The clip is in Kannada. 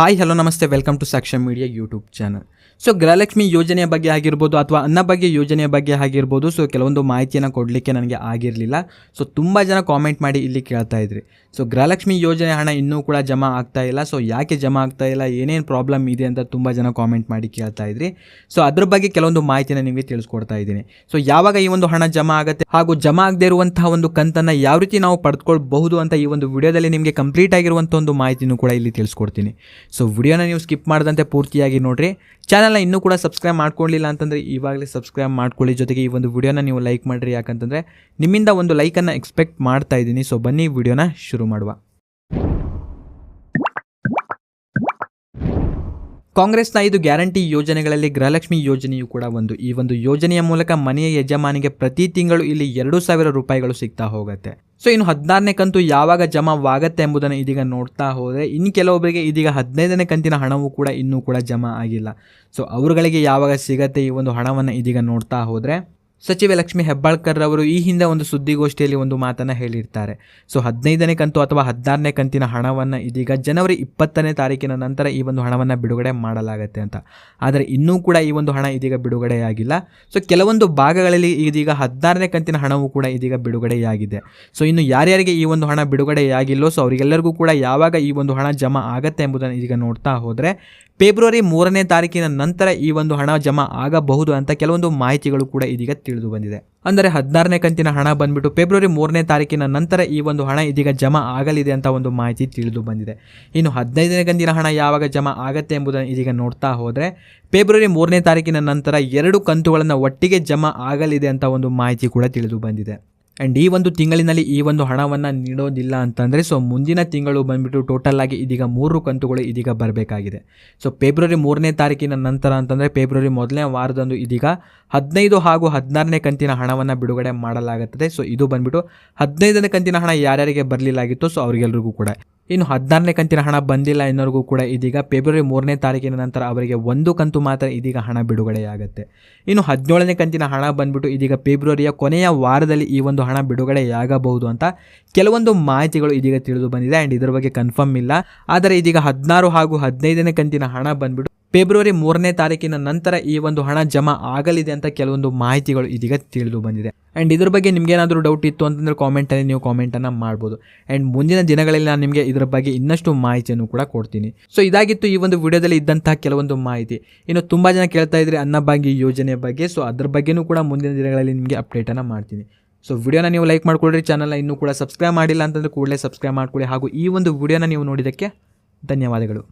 ಹಾಯ್ ಹಲೋ ನಮಸ್ತೆ, welcome to Sakshi media YouTube channel. So Gruhalakshmi ಯೋಜನೆಯ ಬಗ್ಗೆ ಆಗಿರ್ಬೋದು ಅಥವಾ ಅನ್ನಭಾಗ್ಯ ಯೋಜನೆಯ ಬಗ್ಗೆ ಆಗಿರ್ಬೋದು, ಸೊ ಕೆಲವೊಂದು ಮಾಹಿತಿಯನ್ನು ಕೊಡಲಿಕ್ಕೆ ನನಗೆ ಆಗಿರಲಿಲ್ಲ. ಸೊ ತುಂಬ ಜನ ಕಾಮೆಂಟ್ ಮಾಡಿ ಇಲ್ಲಿ ಕೇಳ್ತಾ ಇದ್ರಿ. ಸೊ ಗೃಹಲಕ್ಷ್ಮಿ ಯೋಜನೆ ಹಣ ಇನ್ನೂ ಕೂಡ ಜಮಾ ಆಗ್ತಾ ಇಲ್ಲ. ಸೊ ಯಾಕೆ ಜಮಾ ಆಗ್ತಾ ಇಲ್ಲ, ಏನೇನು ಪ್ರಾಬ್ಲಮ್ ಇದೆ ಅಂತ ತುಂಬ ಜನ ಕಾಮೆಂಟ್ ಮಾಡಿ ಕೇಳ್ತಾ ಇದ್ರಿ. ಸೊ ಅದ್ರ ಬಗ್ಗೆ ಕೆಲವೊಂದು ಮಾಹಿತಿನ ನಿಮಗೆ ತಿಳಿಸ್ಕೊಡ್ತಾ ಇದ್ದೀನಿ. ಸೊ ಯಾವಾಗ ಈ ಒಂದು ಹಣ ಜಮಾ ಆಗುತ್ತೆ ಹಾಗೂ ಜಮಾ ಆಗದೇ ಇರುವಂತಹ ಒಂದು ಕಂತನ್ನು ಯಾವ ರೀತಿ ನಾವು ಪಡೆದುಕೊಳ್ಬಹುದು ಅಂತ ಈ ಒಂದು ವಿಡಿಯೋದಲ್ಲಿ ನಿಮಗೆ ಕಂಪ್ಲೀಟ್ ಆಗಿರುವಂಥ ಒಂದು ಮಾಹಿತಿನೂ ಕೂಡ ಇಲ್ಲಿ ತಿಳಿಸ್ಕೊಡ್ತೀನಿ. ಸೊ ವಿಡಿಯೋನ ನೀವು ಸ್ಕಿಪ್ ಮಾಡದಂತೆ ಪೂರ್ತಿಯಾಗಿ ನೋಡ್ರಿ. ಚಾನಲ್ನ ಇನ್ನೂ ಕೂಡ ಸಬ್ಸ್ಕ್ರೈಬ್ ಮಾಡ್ಕೊಳ್ಳಿಲ್ಲ ಅಂತಂದರೆ ಇವಾಗಲೇ ಸಬ್ಸ್ಕ್ರೈಬ್ ಮಾಡ್ಕೊಳ್ಳಿ. ಜೊತೆಗೆ ಈ ಒಂದು ವಿಡಿಯೋನ ನೀವು ಲೈಕ್ ಮಾಡಿರಿ, ಯಾಕಂತಂದರೆ ನಿಮ್ಮಿಂದ ಒಂದು ಲೈಕನ್ನು ಎಕ್ಸ್ಪೆಕ್ಟ್ ಮಾಡ್ತಾ ಇದ್ದೀನಿ. ಸೊ ಬನ್ನಿ ವಿಡಿಯೋನ ಶುರು ಮಾಡುವ. ಕಾಂಗ್ರೆಸ್ನ 5 ಗ್ಯಾರಂಟಿ ಯೋಜನೆಗಳಲ್ಲಿ ಗೃಹಲಕ್ಷ್ಮಿ ಯೋಜನೆಯು ಕೂಡ ಒಂದು. ಈ ಒಂದು ಯೋಜನೆಯ ಮೂಲಕ ಮನೆಯ ಯಜಮಾನಿಗೆ ಪ್ರತಿ ತಿಂಗಳು ಇಲ್ಲಿ 2,000 ರೂಪಾಯಿಗಳು ಸಿಗ್ತಾ ಹೋಗುತ್ತೆ. ಸೊ ಇನ್ನು 16ನೇ ಕಂತು ಯಾವಾಗ ಜಮಾವಾಗತ್ತೆ ಎಂಬುದನ್ನು ಇದೀಗ ನೋಡ್ತಾ ಹೋದರೆ, ಇನ್ನು ಕೆಲವೊಬ್ಬರಿಗೆ ಇದೀಗ 15ನೇ ಕಂತಿನ ಹಣವೂ ಕೂಡ ಇನ್ನೂ ಕೂಡ ಜಮಾ ಆಗಿಲ್ಲ. ಸೊ ಅವರುಗಳಿಗೆ ಯಾವಾಗ ಸಿಗತ್ತೆ ಈ ಒಂದು ಹಣವನ್ನು ಇದೀಗ ನೋಡ್ತಾ ಹೋದರೆ, ಸಚಿವೆ ಲಕ್ಷ್ಮೀ ಹೆಬ್ಬಾಳ್ಕರ್ ಅವರು ಈ ಹಿಂದೆ ಒಂದು ಸುದ್ದಿಗೋಷ್ಠಿಯಲ್ಲಿ ಒಂದು ಮಾತನ್ನು ಹೇಳಿರ್ತಾರೆ. ಸೊ 15ನೇ ಕಂತು ಅಥವಾ 16ನೇ ಕಂತಿನ ಹಣವನ್ನು ಇದೀಗ ಜನವರಿ 20ನೇ ತಾರೀಕಿನ ನಂತರ ಈ ಒಂದು ಹಣವನ್ನು ಬಿಡುಗಡೆ ಮಾಡಲಾಗುತ್ತೆ ಅಂತ. ಆದರೆ ಇನ್ನೂ ಕೂಡ ಈ ಒಂದು ಹಣ ಇದೀಗ ಬಿಡುಗಡೆಯಾಗಿಲ್ಲ. ಸೊ ಕೆಲವೊಂದು ಭಾಗಗಳಲ್ಲಿ ಇದೀಗ 16ನೇ ಕಂತಿನ ಹಣವೂ ಕೂಡ ಇದೀಗ ಬಿಡುಗಡೆಯಾಗಿದೆ. ಸೊ ಇನ್ನು ಯಾರ್ಯಾರಿಗೆ ಈ ಒಂದು ಹಣ ಬಿಡುಗಡೆಯಾಗಿಲ್ಲೋ, ಸೊ ಅವರಿಗೆಲ್ಲರಿಗೂ ಕೂಡ ಯಾವಾಗ ಈ ಒಂದು ಹಣ ಜಮಾ ಆಗುತ್ತೆ ಎಂಬುದನ್ನು ಇದೀಗ ನೋಡ್ತಾ ಹೋದರೆ, ಫೆಬ್ರವರಿ 3ನೇ ತಾರೀಕಿನ ನಂತರ ಈ ಒಂದು ಹಣ ಜಮಾ ಆಗಬಹುದು ಅಂತ ಕೆಲವೊಂದು ಮಾಹಿತಿಗಳು ಕೂಡ ಇದೀಗ ತಿಳಿದು ಬಂದಿದೆ. ಅಂದರೆ 16ನೇ ಕಂತಿನ ಹಣ ಬಂದ್ಬಿಟ್ಟು ಫೆಬ್ರವರಿ 3ನೇ ತಾರೀಕಿನ ನಂತರ ಈ ಒಂದು ಹಣ ಇದೀಗ ಜಮಾ ಆಗಲಿದೆ ಅಂತ ಒಂದು ಮಾಹಿತಿ ತಿಳಿದು ಬಂದಿದೆ. ಇನ್ನು 15ನೇ ಕಂತಿನ ಹಣ ಯಾವಾಗ ಜಮಾ ಆಗತ್ತೆ ಎಂಬುದನ್ನು ಇದೀಗ ನೋಡ್ತಾ ಹೋದರೆ, ಫೆಬ್ರವರಿ 3ನೇ ತಾರೀಕಿನ ನಂತರ 2 ಕಂತುಗಳನ್ನು ಒಟ್ಟಿಗೆ ಜಮಾ ಆಗಲಿದೆ ಅಂತ ಒಂದು ಮಾಹಿತಿ ಕೂಡ ತಿಳಿದು ಬಂದಿದೆ. ಆ್ಯಂಡ್ ಈ ಒಂದು ತಿಂಗಳಿನಲ್ಲಿ ಈ ಒಂದು ಹಣವನ್ನು ನೀಡೋದಿಲ್ಲ ಅಂತಂದರೆ, ಸೊ ಮುಂದಿನ ತಿಂಗಳು ಬಂದುಬಿಟ್ಟು ಟೋಟಲ್ ಆಗಿ ಇದೀಗ 3 ಕಂತುಗಳು ಇದೀಗ ಬರಬೇಕಾಗಿದೆ. ಸೊ ಫೆಬ್ರವರಿ 3ನೇ ತಾರೀಕಿನ ನಂತರ ಅಂತಂದರೆ ಫೆಬ್ರವರಿ ಮೊದಲನೇ ವಾರದಂದು ಇದೀಗ 15 ಹಾಗೂ 16ನೇ ಕಂತಿನ ಹಣವನ್ನು ಬಿಡುಗಡೆ ಮಾಡಲಾಗುತ್ತದೆ. ಸೊ ಇದು ಬಂದುಬಿಟ್ಟು 15ನೇ ಕಂತಿನ ಹಣ ಯಾರ್ಯಾರಿಗೆ ಬರಲಿಲ್ಲಾಗಿತ್ತು, ಸೊ ಅವರಿಗೆಲ್ಲರಿಗೂ ಕೂಡ. ಇನ್ನು 16ನೇ ಕಂತಿನ ಹಣ ಬಂದಿಲ್ಲ ಎನ್ನೋರಿಗೂ ಕೂಡ ಇದೀಗ ಫೆಬ್ರವರಿ 3ನೇ ತಾರೀಕಿನ ನಂತರ ಅವರಿಗೆ 1 ಕಂತು ಮಾತ್ರ ಇದೀಗ ಹಣ ಬಿಡುಗಡೆಯಾಗುತ್ತೆ. ಇನ್ನು 17ನೇ ಕಂತಿನ ಹಣ ಬಂದ್ಬಿಟ್ಟು ಇದೀಗ ಫೆಬ್ರವರಿಯ ಕೊನೆಯ ವಾರದಲ್ಲಿ ಈ ಒಂದು ಹಣ ಬಿಡುಗಡೆಯಾಗಬಹುದು ಅಂತ ಕೆಲವೊಂದು ಮಾಹಿತಿಗಳು ಇದೀಗ ತಿಳಿದು ಬಂದಿದೆ. ಆ್ಯಂಡ್ ಇದರ ಬಗ್ಗೆ ಕನ್ಫರ್ಮ್ ಇಲ್ಲ. ಆದರೆ ಇದೀಗ 16 ಹಾಗೂ 15ನೇ ಕಂತಿನ ಹಣ ಬಂದ್ಬಿಟ್ಟು ಫೆಬ್ರವರಿ 3ನೇ ತಾರೀಕಿನ ನಂತರ ಈ ಒಂದು ಹಣ ಜಮಾ ಆಗಲಿದೆ ಅಂತ ಕೆಲವೊಂದು ಮಾಹಿತಿಗಳು ಇದೀಗ ತಿಳಿದು ಬಂದಿದೆ. ಆ್ಯಂಡ್ ಇದ್ರ ಬಗ್ಗೆ ನಿಮಗೇನಾದರೂ ಡೌಟ್ ಇತ್ತು ಅಂತಂದರೆ ಕಾಮೆಂಟಲ್ಲಿ ನೀವು ಕಾಮೆಂಟನ್ನು ಮಾಡ್ಬೋದು. ಆ್ಯಂಡ್ ಮುಂದಿನ ದಿನಗಳಲ್ಲಿ ನಾನು ನಿಮಗೆ ಇದರ ಬಗ್ಗೆ ಇನ್ನಷ್ಟು ಮಾಹಿತಿಯನ್ನು ಕೂಡ ಕೊಡ್ತೀನಿ. ಸೊ ಇದಾಗಿತ್ತು ಈ ಒಂದು ವಿಡಿಯೋದಲ್ಲಿ ಇದ್ದಂತಹ ಕೆಲವೊಂದು ಮಾಹಿತಿ. ಇನ್ನು ತುಂಬ ಜನ ಕೇಳ್ತಾ ಇದ್ರಿ ಅನ್ನಭಾಗ್ಯ ಯೋಜನೆಯ ಬಗ್ಗೆ. ಸೊ ಅದ್ರ ಬಗ್ಗೆನೂ ಕೂಡ ಮುಂದಿನ ದಿನಗಳಲ್ಲಿ ನಿಮಗೆ ಅಪ್ಡೇಟನ್ನು ಮಾಡ್ತೀನಿ. ಸೊ ವಿಡಿಯೋನ ನೀವು ಲೈಕ್ ಮಾಡ್ಕೊಳ್ರಿ. ಚಾನಲ್ನ ಇನ್ನೂ ಕೂಡ ಸಬ್ಸ್ಕ್ರೈಬ್ ಮಾಡಿಲ್ಲ ಅಂತಂದರೆ ಕೂಡಲೇ ಸಬ್ಸ್ಕ್ರೈಬ್ ಮಾಡ್ಕೊಳ್ಳಿ. ಹಾಗೂ ಈ ಒಂದು ವಿಡಿಯೋನ ನೀವು ನೋಡಿದ್ದಕ್ಕೆ ಧನ್ಯವಾದಗಳು.